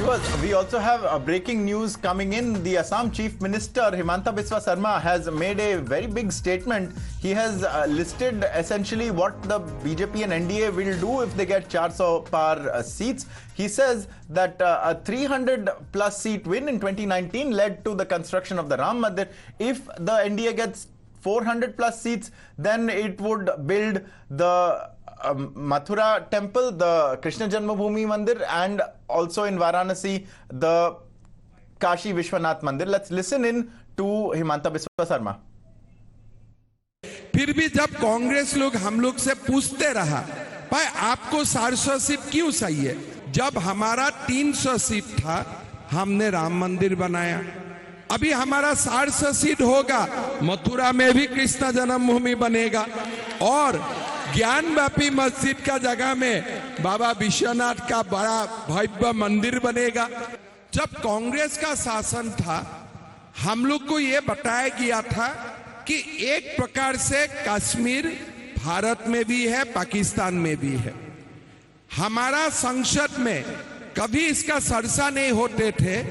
We also have breaking news coming in. The Assam Chief Minister Himanta Biswa Sarma has made a very big statement. He has listed essentially what the BJP and NDA will do if they get 400 par seats. He says that a 300 plus seat win in 2019 led to the construction of the Ram Mandir. If the NDA gets 400 plus seats, then it would build the Mathura temple, the Krishna Janmabhoomi Mandir, and also in Varanasi, the Kashi Vishwanath Mandir. Let's listen in to Himanta Biswa Sarma. फिर भी जब कांग्रेस लोग हम लोग से पूछते रहा, भाई आपको 400 सीट क्यों चाहिए? जब हमारा 300 सीट था, हमने राम मंदिर बनाया. अभी हमारा 400 सीट होगा, मथुरा में भी कृष्ण जन्मभूमि बनेगा और ज्ञानव्यापी मस्जिद का जगह में बाबा विश्वनाथ का बड़ा भव्य मंदिर बनेगा. जब कांग्रेस का शासन था, हम लोग को यह बताया गया था कि एक प्रकार से कश्मीर भारत में भी है, पाकिस्तान में भी है. हमारा संसद में कभी इसका चर्चा नहीं होते थे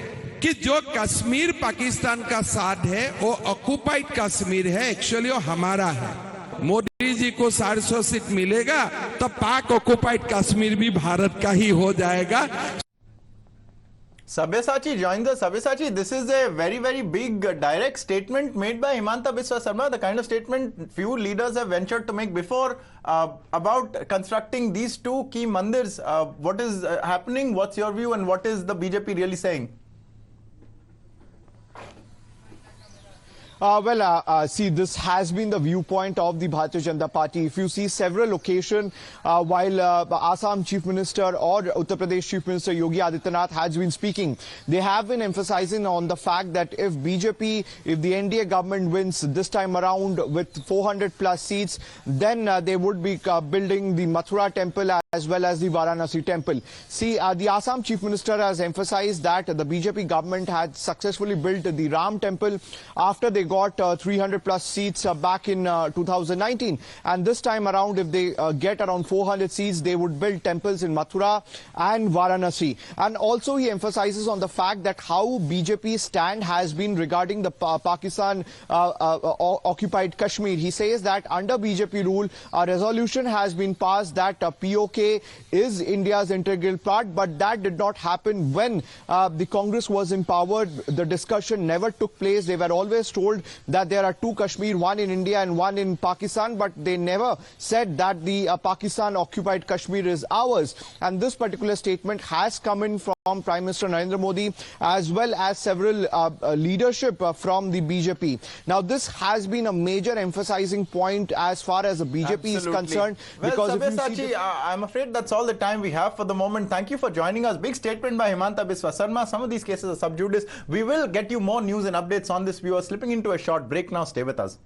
कि जो कश्मीर पाकिस्तान का साथ है वो ऑक्युपाइड कश्मीर है, एक्चुअली वो हमारा है. मोदी जी को 400 सीट मिलेगा तो पाक ऑक्युपाइड कश्मीर भी भारत का ही हो जाएगा. Sabyasachi joins us. Sabyasachi, this is a very, very big direct statement made by Himanta Biswa Sarma, the kind of statement few leaders have ventured to make before about constructing these two key mandirs. What is happening? What's your view and what is the BJP really saying? See, this has been the viewpoint of the Bharatiya Janata Party. If you see several occasions while Assam Chief Minister or Uttar Pradesh Chief Minister Yogi Adityanath has been speaking, they have been emphasizing on the fact that if BJP, if the NDA government wins this time around with 400 plus seats, then they would be building the Mathura temple as well as the Varanasi temple. See, the Assam Chief Minister has emphasized that the BJP government had successfully built the Ram temple after they got 300 plus seats back in 2019, and this time around if they get around 400 seats, they would build temples in Mathura and Varanasi. And also he emphasizes on the fact that how BJP's stand has been regarding the Pakistan occupied Kashmir. He says that under BJP rule a resolution has been passed that POK is India's integral part, but that did not happen when the Congress was in power. The discussion never took place. They were always told that there are two Kashmir, one in India and one in Pakistan, but they never said that the Pakistan occupied Kashmir is ours. And this particular statement has come in from Prime Minister Narendra Modi as well as several leadership from the BJP. Now this has been a major emphasizing point as far as the BJP is concerned. Well, because Sabyasachi, I'm afraid that's all the time we have for the moment. Thank you for joining us. Big statement by Himanta Biswa Sarma. Some of these cases are sub judice. We will get you more news and updates on this. We are slipping into a short break now. Stay with us.